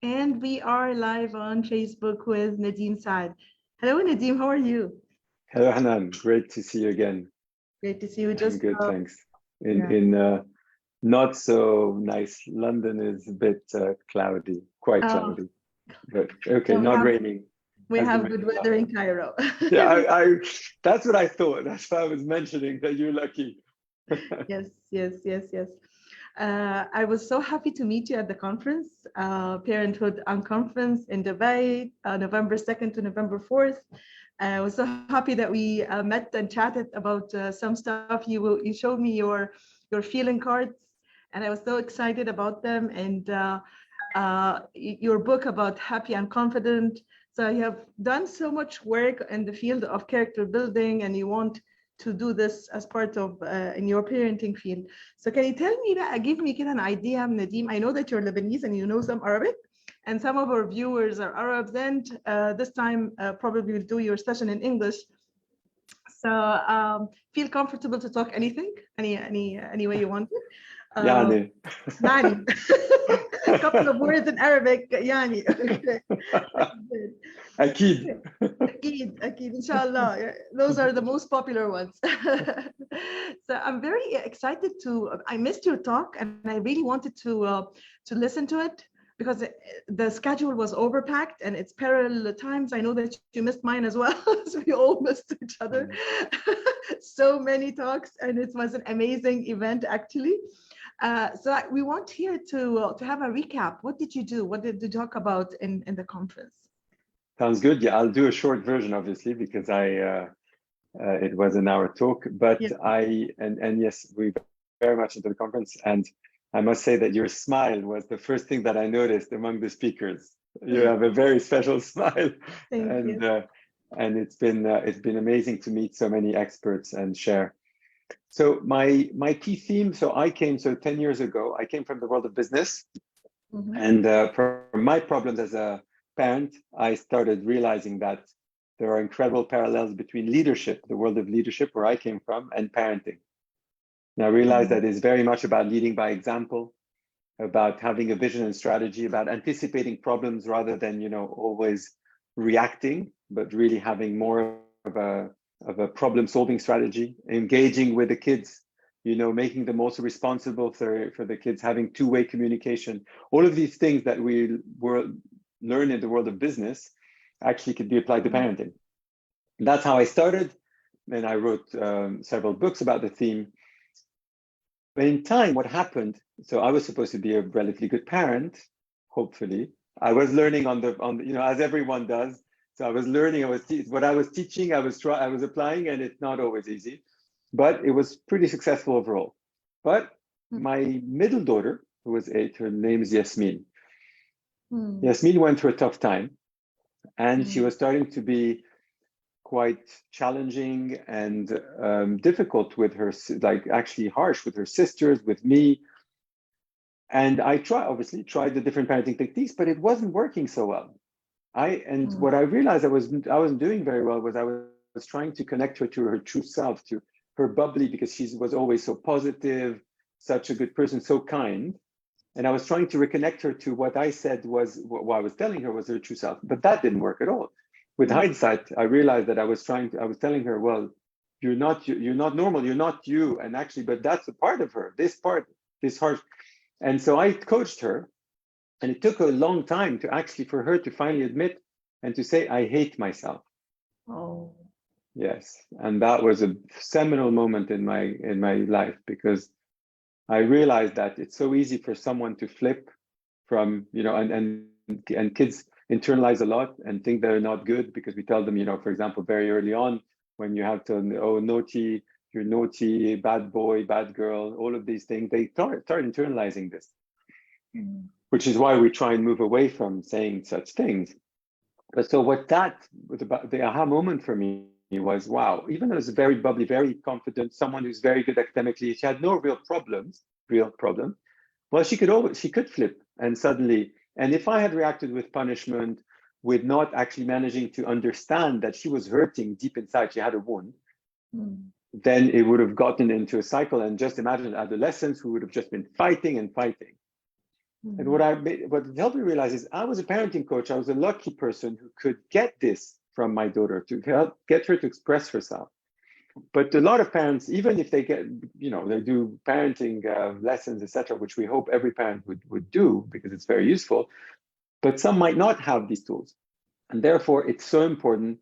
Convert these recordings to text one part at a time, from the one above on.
And we are live on Facebook with Nadim Saad. Hello, Nadim. How are you? Hello, Hanan. Great to see you again. Great to see you. I'm Just good, thanks. In yeah. in not so nice. London is a bit cloudy, quite Oh, cloudy, but okay, no, not raining we as you have good mentioned last weather in time. Cairo. Yeah, I that's what I thought. That's why I was mentioning that you're lucky. Yes. I was so happy to meet you at the conference, Parenthood Unconference in Dubai, November 2nd to November 4th. I was so happy that we met and chatted about some stuff. You showed me your feeling cards, and I was so excited about them. And your book about happy and confident. So you have done so much work in the field of character building, and you want to do this as part of in your parenting field. So can you tell me that, give me an idea, Nadim? I know that you're Lebanese and you know some Arabic, and some of our viewers are Arabs, and this time probably we'll do your session in English. So feel comfortable to talk anything, any way you want it. Uh, يعني يعني couple of words in Arabic يعني okay. Good. أكيد. أكيد إن شاء الله. Yeah, those are the most popular ones. So I'm very excited I missed your talk and I really wanted to listen to it because the schedule was overpacked and it's parallel times. I know that you missed mine as well. So we all missed each other. So many talks, and it was an amazing event actually. We want here to have a recap. What did you do? What did you talk about in the conference? Sounds good. Yeah, I'll do a short version, obviously, because it was an hour talk. But Yeah. and yes, we very much into the conference, and I must say that your smile was the first thing that I noticed among the speakers. You have a very special smile, Thank and you. uh, and it's been amazing to meet so many experts and share. So my key theme. So 10 years ago. I came from the world of business, Mhm. and from my problems as a parent, I started realizing that there are incredible parallels between leadership, the world of leadership where I came from, and parenting. And I realized Mhm. that it's very much about leading by example, about having a vision and strategy, about anticipating problems rather than, always reacting, but really having more of a problem-solving strategy, engaging with the kids, making them also responsible for the kids, having two-way communication. All of these things that we learn in the world of business actually could be applied to parenting. And that's how I started. And I wrote several books about the theme. But in time, what happened? So I was supposed to be a relatively good parent, hopefully. I was learning as everyone does. So I was learning. What I was teaching. I was applying, and it's not always easy, but it was pretty successful overall. But my middle daughter, who was 8, her name is Yasmin. Mhm. Yasmin went through a tough time, and she Mhm. was starting to be quite challenging and difficult with her, like actually harsh with her sisters, with me. And obviously tried the different parenting techniques, but it wasn't working so well. And what I realized I wasn't doing very well was I was trying to connect her to her true self, to her bubbly, because she was always so positive, such a good person, so kind. And I was trying to reconnect her to what I said was what I was telling her was her true self, but that didn't work at all. With Mhm. hindsight, I realized that I was telling her, well, you're not normal, you're not you, and actually, but that's a part of her. This harsh. And so I coached her, and it took a long time to actually for her to finally admit and to say, I hate myself. Oh. Yes. And that was a seminal moment in my life, because I realized that it's so easy for someone to flip from, and kids internalize a lot and think they're not good because we tell them, for example, very early on, when you have to, oh, naughty, you're naughty, bad boy, bad girl, all of these things, they start internalizing this, Mhm. which is why we try and move away from saying such things. But so what that was about, the aha moment for me was, wow, even though I was very bubbly, very confident, someone who's very good academically, she had no real problem. Well, she could flip and suddenly, and if I had reacted with punishment, with not actually managing to understand that she was hurting deep inside, she had a wound, Mhm. then it would have gotten into a cycle. And just imagine adolescents who would have just been fighting and fighting. And what it helped me realize is I was a parenting coach. I was a lucky person who could get this from my daughter to help get her to express herself. But a lot of parents, even if they get, they do parenting lessons, etc., which we hope every parent would do because it's very useful, but some might not have these tools. And therefore, it's so important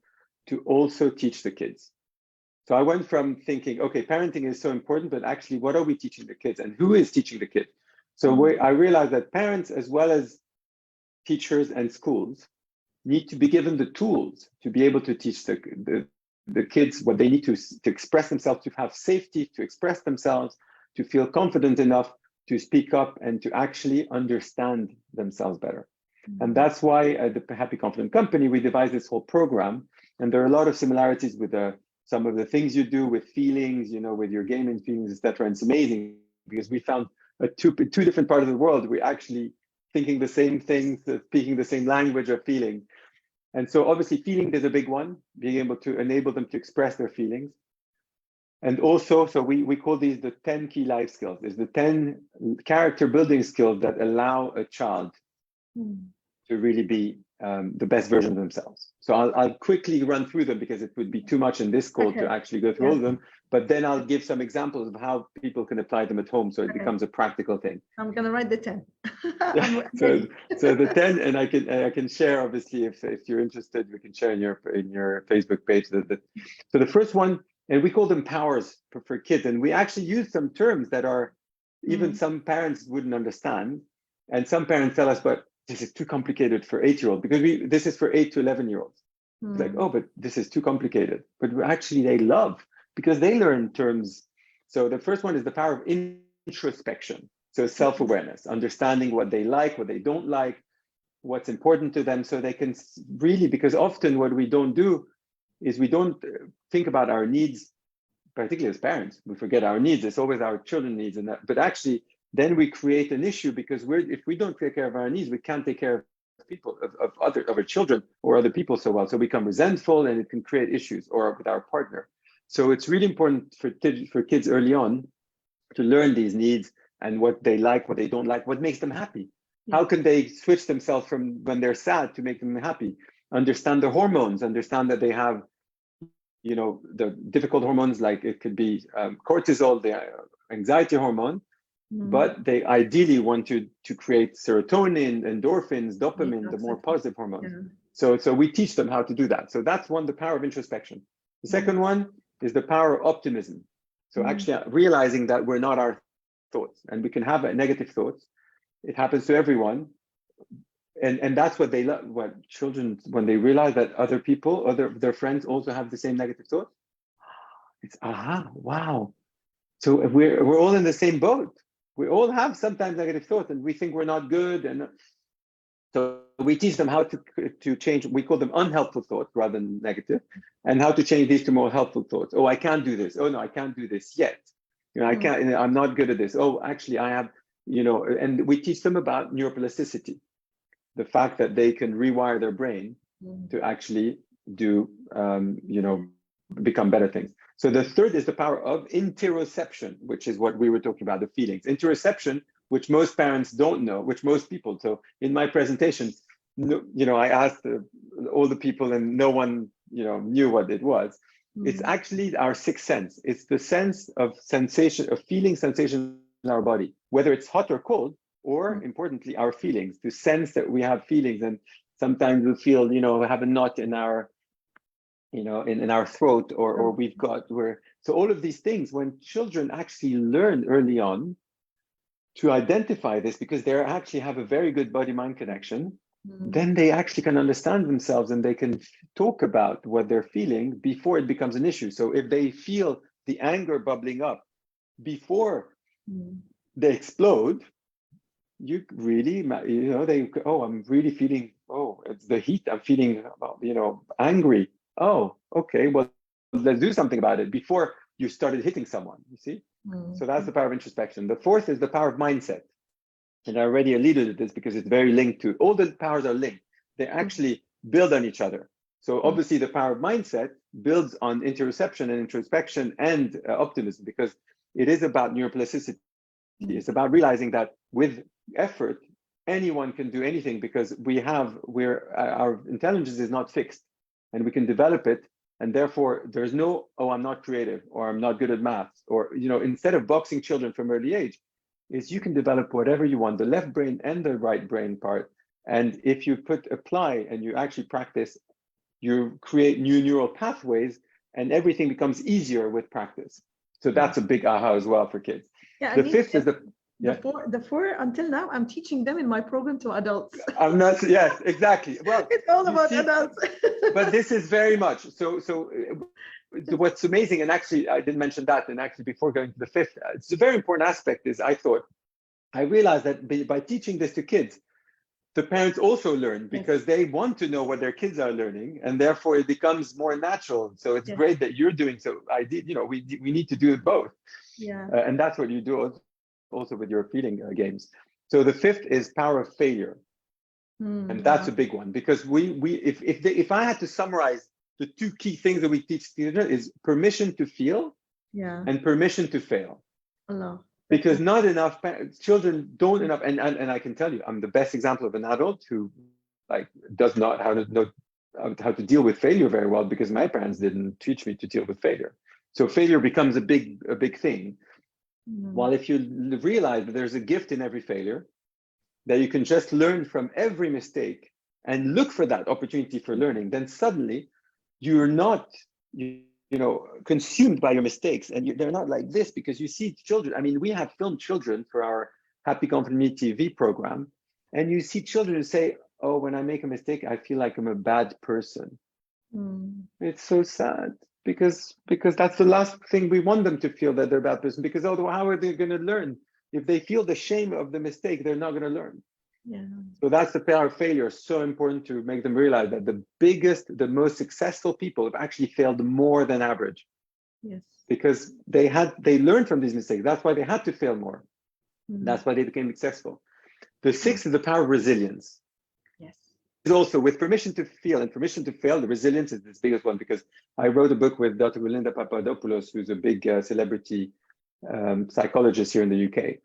to also teach the kids. So I went from thinking, okay, parenting is so important, but actually, what are we teaching the kids and who is teaching the kids? So I realized that parents, as well as teachers and schools, need to be given the tools to be able to teach the kids what they need to express themselves, to have safety, to express themselves, to feel confident enough to speak up and to actually understand themselves better. And that's why at the Happy Confident Company, we devised this whole program. And there are a lot of similarities with some of the things you do with feelings, with your gaming feelings, etc. And it's amazing because we found two different parts of the world, we're actually thinking the same things, speaking the same language of feeling. And so obviously feeling is a big one, being able to enable them to express their feelings. And also, so we call these the 10 key life skills. There's the 10 character building skills that allow a child to really be the best version of themselves. So I'll quickly run through them because it would be too much in this call to actually go through all of them. But then I'll give some examples of how people can apply them at home, so it becomes a practical thing. I'm gonna write the 10. so the 10, and I can share, obviously, if you're interested, we can share in your Facebook page. So the first one, and we call them powers for kids, and we actually use some terms that are even some parents wouldn't understand, and some parents tell us, but this is too complicated for 8-year-olds, because this is for 8 to 11-year-olds. It's like, oh, but this is too complicated. But actually they love, because they learn terms. So the first one is the power of introspection. So self-awareness, understanding what they like, what they don't like, what's important to them, so they can really, because often what we don't do is we don't think about our needs, particularly as parents. We forget our needs. It's always our children's needs, but actually then we create an issue, because if we don't take care of our needs, we can't take care of people, of our children or other people so well. So we become resentful, and it can create issues, or with our partner. So it's really important for kids early on to learn these needs and what they like, what they don't like, what makes them happy. How can they switch themselves from when they're sad to make them happy? Understand the hormones, understand that they have, the difficult hormones, like it could be cortisol, the anxiety hormone, but they ideally want to create serotonin, endorphins, dopamine, the more positive hormones. So we teach them how to do that. So that's one, the power of introspection. The second one is the power of optimism. So actually realizing that we're not our thoughts, and we can have negative thoughts. It happens to everyone. And that's what they love, what children, when they realize that other people, their friends also have the same negative thoughts. It's, wow. So we're all in the same boat. We all have sometimes negative thoughts, and we think we're not good. And so we teach them how to change. We call them unhelpful thoughts rather than negative, and how to change these to more helpful thoughts. Oh, I can't do this. Oh no, I can't do this yet. I can't. I'm not good at this. Oh, actually, I have. And we teach them about neuroplasticity, the fact that they can rewire their brain to actually do, become better things. So the third is the power of interoception, which is what we were talking about, the feelings. Interoception, which most parents don't know, which most people. So in my presentation, I asked all the people, and no one, knew what it was. It's actually our sixth sense. It's the sense of sensation, of feeling sensation in our body, whether it's hot or cold, or importantly, our feelings, to sense that we have feelings. And sometimes we feel, we have a knot in our, in our throat, or we've got so all of these things, when children actually learn early on to identify this, because they actually have a very good body-mind connection, then they actually can understand themselves, and they can talk about what they're feeling before it becomes an issue. So if they feel the anger bubbling up before they explode, you really, I'm really feeling, it's the heat, I'm feeling, angry. Oh, okay, well, let's do something about it before you started hitting someone, you see? So that's the power of introspection. The fourth is the power of mindset. And I already alluded to this because it's very linked to, all the powers are linked. They actually build on each other. So obviously the power of mindset builds on interoception and introspection and optimism, because it is about neuroplasticity. It's about realizing that with effort, anyone can do anything because our intelligence is not fixed and we can develop it. And therefore there's no, oh, I'm not creative or I'm not good at maths, or, instead of boxing children from early age, is you can develop whatever you want, the left brain and the right brain part. And if you apply and you actually practice, you create new neural pathways and everything becomes easier with practice. So that's a big aha as well for kids. Yeah, the fifth is the four until now, I'm teaching them in my program to adults. I'm not, yes, exactly. Well, it's all about adults. But this is very much, so what's amazing, and actually I didn't mention that, and actually before going to the fifth, it's a very important aspect is I realized that by teaching this to kids, the parents also learn because they want to know what their kids are learning, and therefore it becomes more natural. So it's great that you're doing so. We need to do it both. Yeah. And that's what you do also with your feeling games. So the fifth is power of failure. And that's a big one because if I had to summarize the two key things that we teach children is permission to feel and permission to fail. Because not enough children don't enough, and I can tell you, I'm the best example of an adult who does not know how to deal with failure very well because my parents didn't teach me to deal with failure. So failure becomes a big thing. While if you realize that there's a gift in every failure, that you can just learn from every mistake and look for that opportunity for learning, then suddenly you're not consumed by your mistakes, and they're not like this because you see children. I mean, we have filmed children for our Happy Company TV program, and you see children say, oh, when I make a mistake, I feel like I'm a bad person. It's so sad because that's the last thing we want them to feel, that they're a bad person, because although how are they going to learn? If they feel the shame of the mistake, they're not going to learn. So that's the power of failure. So important to make them realize that the most successful people have actually failed more than average. Because they learned from these mistakes. That's why they had to fail more. That's why they became successful. The sixth is the power of resilience. Also, with permission to feel and permission to fail, the resilience is the biggest one, because I wrote a book with Dr. Linda Papadopoulos, who's a big celebrity psychologist here in the UK.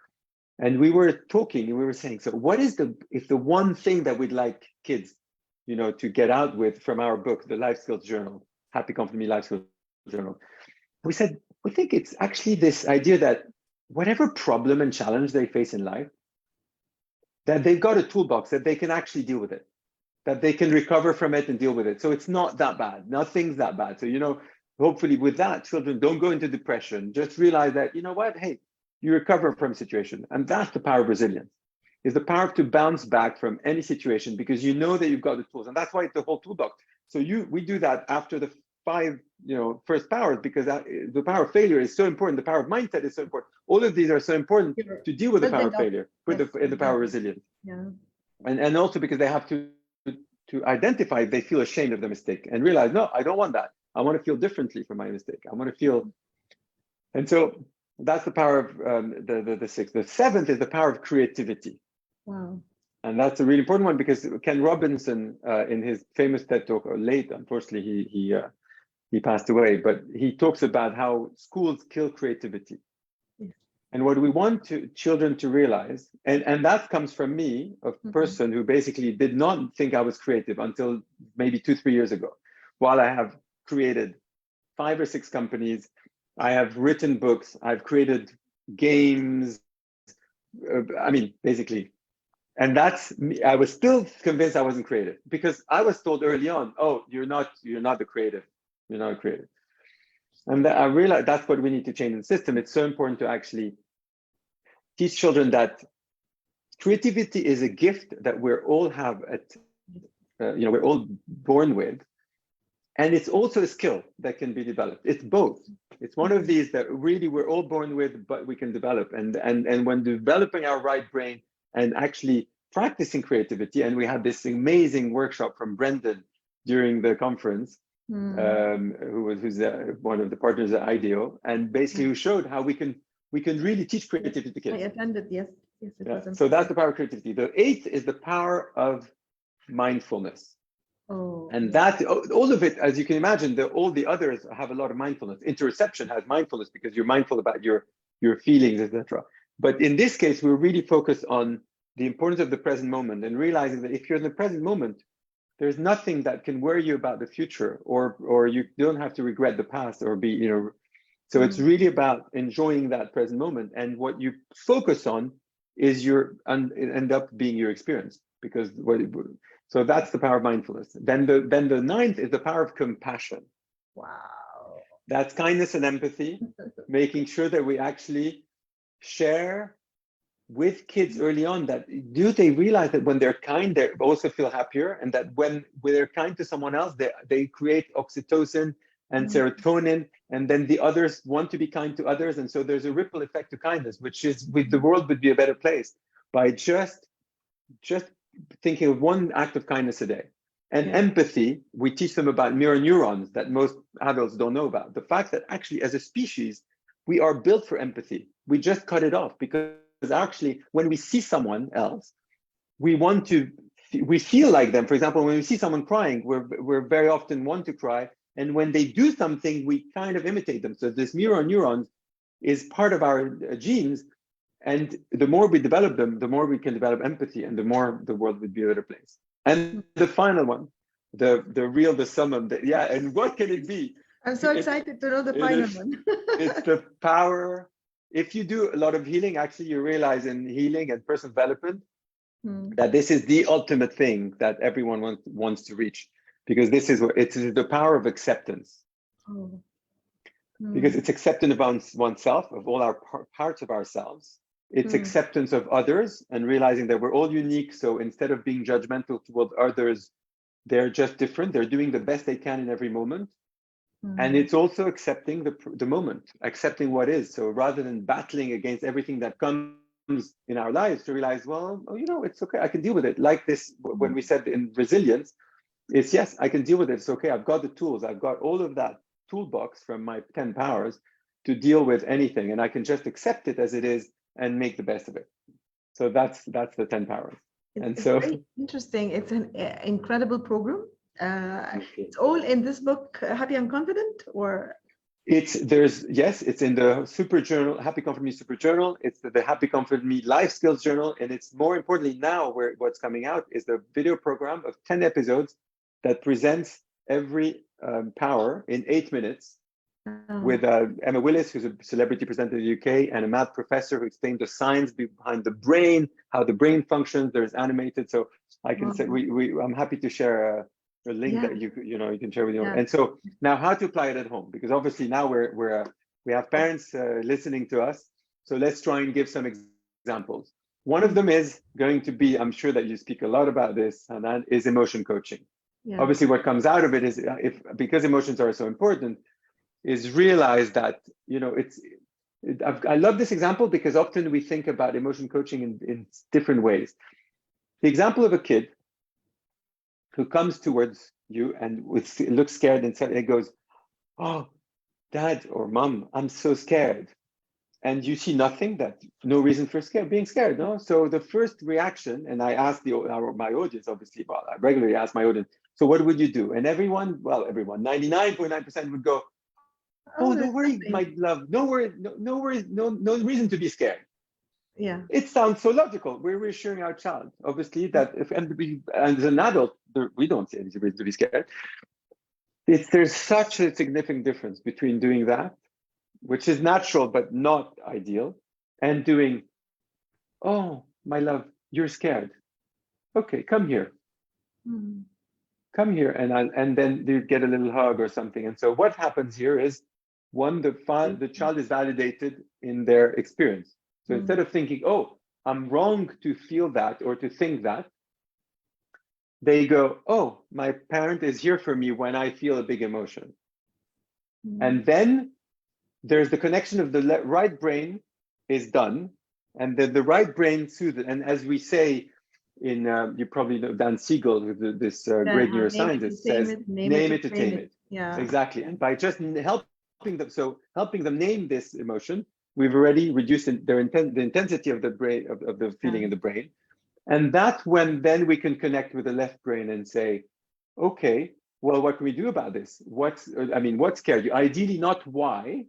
And we were talking and we were saying, so what is the one thing that we'd like kids, to get out with from our book, the Life Skills Journal, Happy Company Life Skills Journal? We said, we think it's actually this idea that whatever problem and challenge they face in life, that they've got a toolbox that they can actually deal with it, that they can recover from it and deal with it. So it's not that bad. Nothing's that bad. So, hopefully with that, children don't go into depression. Just realize that, hey, you recover from a situation. And that's the power of resilience, is the power to bounce back from any situation because you know that you've got the tools. And that's why it's the whole toolbox. So we do that after the 5, first powers, because the power of failure is so important. The power of mindset is so important. All of these are so important to deal with the power of failure, with the power of resilience. And also because they have to identify if they feel ashamed of the mistake and realize, no, I don't want that. I want to feel differently from my mistake. I want to feel. And so that's the power of the sixth. The seventh is the power of creativity. Wow. And that's a really important one because Ken Robinson, in his famous TED talk, or late, unfortunately, he passed away, but he talks about how schools kill creativity. And what we want children to realize, and that comes from me, a person who basically did not think I was creative until maybe 2-3 years ago. While I have created 5 or 6 companies, I have written books, I've created games, basically. And that's me. I was still convinced I wasn't creative because I was told early on, oh, you're not the creative. You're not creative. And I realized that's what we need to change in the system. It's so important to actually teach children that creativity is a gift that we're all we're all born with. And it's also a skill that can be developed. It's both. It's one of these that really we're all born with, but we can develop. And when developing our right brain and actually practicing creativity, and we had this amazing workshop from Brendan during the conference, who's one of the partners at IDEO, and basically who showed how we can really teach creativity to kids. I attended, yes. So that's the power of creativity. The 8th is the power of mindfulness. And that, all of it, as you can imagine, all the others have a lot of mindfulness. Interoception has mindfulness because you're mindful about your feelings, etc. But in this case, we're really focused on the importance of the present moment and realizing that if you're in the present moment, there's nothing that can worry you about the future, or you don't have to regret the past or be, you know. So it's really about enjoying that present moment, and what you focus on is end up being your experience, because so that's the power of mindfulness. Then the ninth is the power of compassion. Wow. That's kindness and empathy, making sure that we actually share with kids early on that they realize that when they're kind, they also feel happier, and that when they're kind to someone else, they create oxytocin and serotonin, and then the others want to be kind to others, and so there's a ripple effect to kindness, which is the world would be a better place by just thinking of one act of kindness a day. And empathy, we teach them about mirror neurons that most adults don't know about. The fact that actually as a species, we are built for empathy. We just cut it off because actually when we see someone else, we feel like them. For example, when we see someone crying, we're very often want to cry. And when they do something, we kind of imitate them. So this mirror neurons is part of our genes. And the more we develop them, the more we can develop empathy, and the more the world would be a better place. And the final one, the summum, and what can it be? I'm so excited to know the final one. It's the power. If you do a lot of healing, actually, you realize in healing and personal development that this is the ultimate thing that everyone wants to reach, because this is it's the power of acceptance. Because it's acceptance of oneself, of all our parts of ourselves. It's acceptance of others and realizing that we're all unique. So instead of being judgmental toward others, they're just different. They're doing the best they can in every moment. And it's also accepting the moment, accepting what is. So rather than battling against everything that comes in our lives, to realize, well, it's okay. I can deal with it. Like this, when we said in resilience, it's yes, I can deal with it. It's okay. I've got the tools. I've got all of that toolbox from my 10 powers to deal with anything. And I can just accept it as it is and make the best of it. So that's the 10 powers. It's very interesting. It's an incredible program. It's all in this book, Happy and Confident, or it's in the Super Journal, Happy Confident Me Super Journal. It's the Happy Confident Me Life Skills Journal, and it's more importantly now what's coming out is the video program of 10 episodes that presents every power in 8 minutes. With Emma Willis, who's a celebrity presenter in the UK, and a math professor who explains the science behind the brain, how the brain functions. There's animated, so I can say I'm happy to share a link that you can share with you. And so now, how to apply it at home? Because obviously now we have parents listening to us. So let's try and give some examples. One of them is going to be, I'm sure that you speak a lot about this, and that is emotion coaching. Obviously, what comes out of it is because emotions are so important, is realize that, I love this example because often we think about emotion coaching in different ways. The example of a kid who comes towards you and looks scared and goes, "Oh, Dad or Mom, I'm so scared." And you see nothing, no reason for being scared, no? So the first reaction, and I ask my audience, obviously, well, I regularly ask my audience, so what would you do? And everyone, 99.9% would go, "Oh, don't worry, my love. No worries, no worries, no reason to be scared." Yeah. It sounds so logical. We're reassuring our child, obviously, that as an adult, we don't see any reason to be scared. There's such a significant difference between doing that, which is natural but not ideal, and doing, "Oh, my love, you're scared. Okay, come here. Come here," and then you get a little hug or something. And so what happens here is, the child is validated in their experience. So instead of thinking, "Oh, I'm wrong to feel that or to think that," they go, "Oh, my parent is here for me when I feel a big emotion." And then there's the connection of the right brain is done, and then the right brain soothes. And as we say in, you probably know Dan Siegel, this great neuroscientist, says, name it to tame it. Yeah, exactly. And by just helping them name this emotion, we've already reduced the intensity of the brain, of the feeling in the brain. And that's when then we can connect with the left brain and say, "Okay, well, what can we do about this? What scared you? Ideally not why."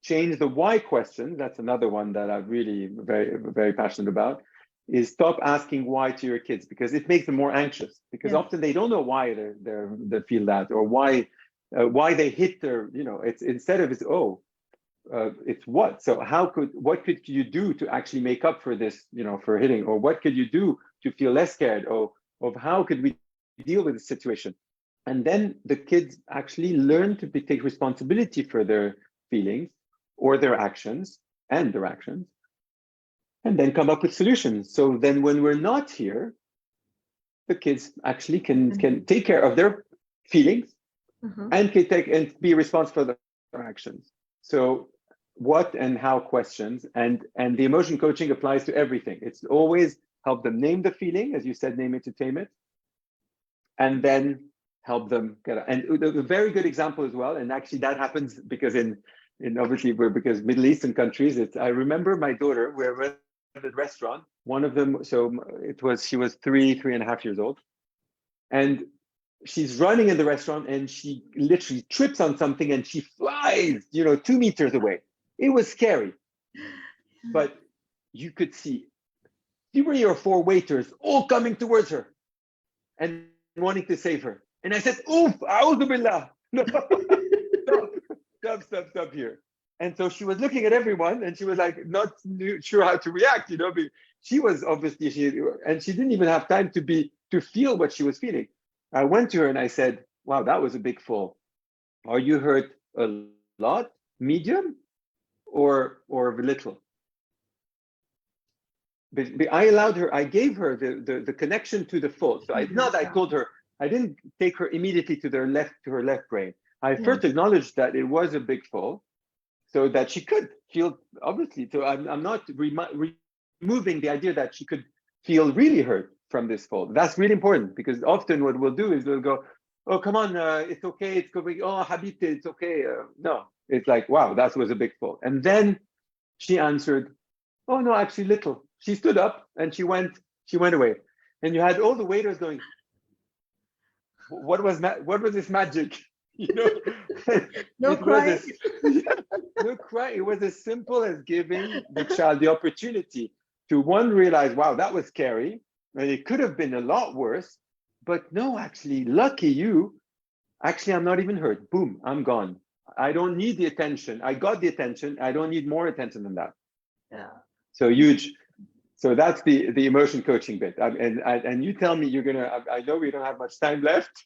Change the why question. That's another one that I'm really very, very passionate about. is stop asking why to your kids, because it makes them more anxious, because Yeah. often they don't know why they feel that, or why they hit their, it's instead of it's, it's what. So what could you do to actually make up for this, for hitting, or what could you do to feel less scared, or of how could we deal with the situation? And then the kids actually learn to take responsibility for their feelings or their actions and their actions, and then come up with solutions. So then when we're not here, the kids actually can take care of their feelings and can take and be responsible for their actions. So what and how questions, and the emotion coaching applies to everything. It's always help them name the feeling, as you said, name it to tame it, and then help them get it. And a very good example as well, and actually that happens because in obviously because Middle Eastern countries, I remember my daughter, we were at the restaurant, one of them, so she was 3.5 years old, and she's running in the restaurant and she literally trips on something and she flies, 2 meters away. It was scary, but you could see 3 or 4 waiters all coming towards her and wanting to save her. And I said, oof, a'udhu billah. No, stop here. And so she was looking at everyone and she was like, not sure how to react, she was obviously, and she didn't even have time to feel what she was feeling. I went to her and I said, wow, that was a big fall. Are you hurt a lot, medium, or little? But I allowed her, I gave her the connection to the fall. So I told her, I didn't take her immediately to her left brain. I first acknowledged that it was a big fall so that she could feel, obviously. So I'm not removing the idea that she could feel really hurt from this fall. That's really important, because often what we'll do is we'll go, oh, come on, it's okay, it's going, oh, Habibti, it's okay. No, it's like, wow, that was a big fall. And then she answered, oh, no, actually little. She stood up and she went away. And you had all the waiters going, what was this magic? No crying. No crying. It was as simple as giving the child the opportunity to realize, wow, that was scary. And it could have been a lot worse. But no, actually, lucky you. Actually, I'm not even hurt. Boom, I'm gone. I don't need the attention. I got the attention. I don't need more attention than that. Yeah. So huge. So that's the emotion coaching bit. And you tell me you're gonna. I know we don't have much time left.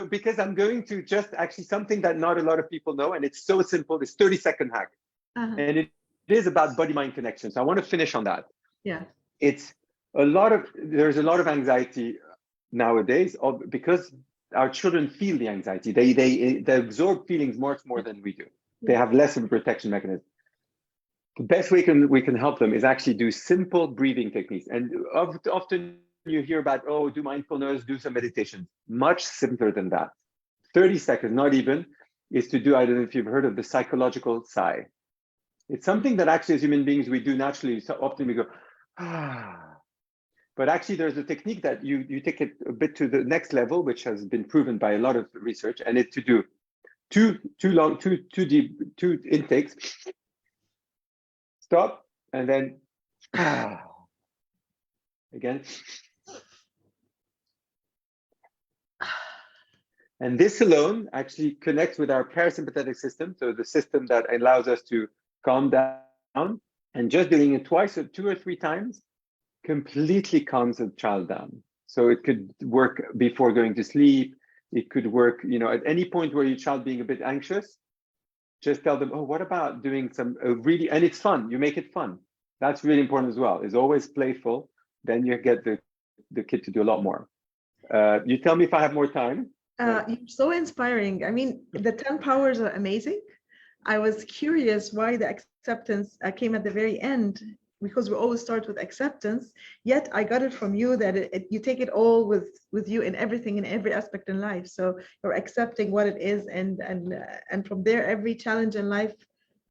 Because I'm going to just actually something that not a lot of people know, and it's so simple. This 30-second hack, and it is about body-mind connection. So I want to finish on that. Yeah. There's a lot of anxiety nowadays because our children feel the anxiety. They absorb feelings much more than we do. They have less of a protection mechanism. The best way we can help them is actually do simple breathing techniques. And often you hear about, do mindfulness, do some meditation. Much simpler than that. 30 seconds, not even, is to do, I don't know if you've heard of the psychological sigh. It's something that actually as human beings we do naturally. So often we go, ah. But actually there's a technique that you take it a bit to the next level, which has been proven by a lot of research, and it's to do two intakes, stop, and then again. And this alone actually connects with our parasympathetic system, so the system that allows us to calm down. And just doing it twice or 2 or 3 times completely calms the child down. So it could work before going to sleep. It could work, at any point where your child being a bit anxious, just tell them, what about doing some really, and it's fun. You make it fun. That's really important as well. It's always playful. Then you get the kid to do a lot more. You tell me if I have more time. You're so inspiring. I mean, the 10 powers are amazing. I was curious why the acceptance came at the very end, because we always start with acceptance. Yet I got it from you that you take it all with you in everything, in every aspect in life. So you're accepting what it is, and from there, every challenge in life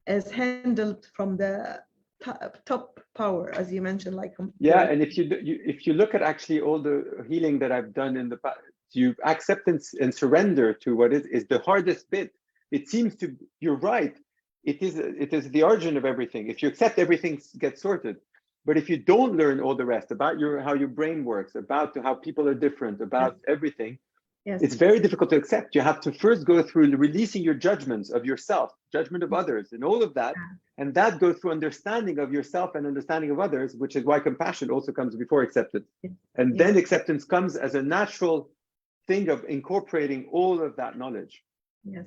is handled from the top power, as you mentioned. And if you look at actually all the healing that I've done in the past, you acceptance and surrender to what is the hardest bit. It seems to, you're right. it is the origin of everything. If you accept, everything gets sorted. But if you don't learn all the rest about how your brain works, about how people are different, about everything, it's very difficult to accept. You have to first go through releasing your judgments of yourself, judgment of others, and all of that. And that goes through understanding of yourself and understanding of others, which is why compassion also comes before acceptance. And then acceptance comes as a natural thing of incorporating all of that knowledge. Yes.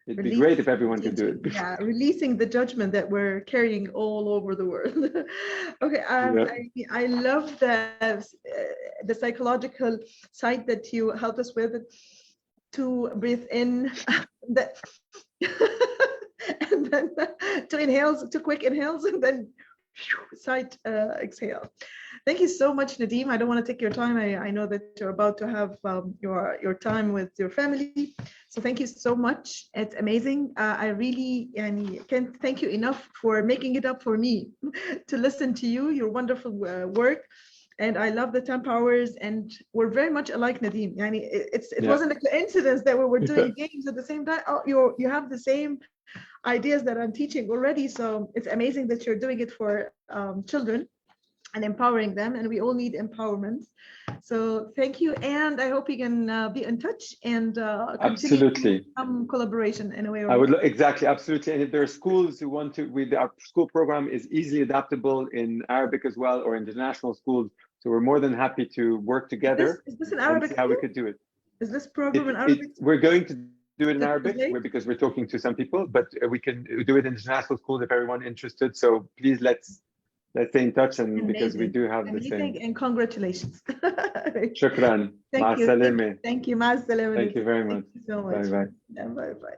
It'd be great if everyone could do it. Yeah, releasing the judgment that we're carrying all over the world. Okay, I love the psychological side that you helped us with, to breathe in, and then to inhales, to quick inhales, and then side exhale. Thank you so much, Nadim. I don't want to take your time. I know that you're about to have your time with your family. So thank you so much. It's amazing. I really can't thank you enough for making it up for me to listen to you, your wonderful work. And I love the 10 powers, and we're very much alike, Nadim. It wasn't a coincidence that we were doing games at the same time. Oh, you have the same ideas that I'm teaching already. So it's amazing that you're doing it for children and empowering them, and we all need empowerment. So thank you, and I hope you can be in touch and absolutely some collaboration in a way. I would exactly, absolutely. And if there are schools who want to, our school program is easily adaptable in Arabic as well, or international schools. So we're more than happy to work together. Is this in Arabic? And see how we could do it. Is this program in Arabic? We're going to do it in Arabic because we're talking to some people, but we can do it in international schools if everyone interested. So please let's stay in touch, and amazing. Because we do have the same. And congratulations. Shukran. Thank you. Thank you. Thank you very much. Thank you so much. Bye bye. Bye bye.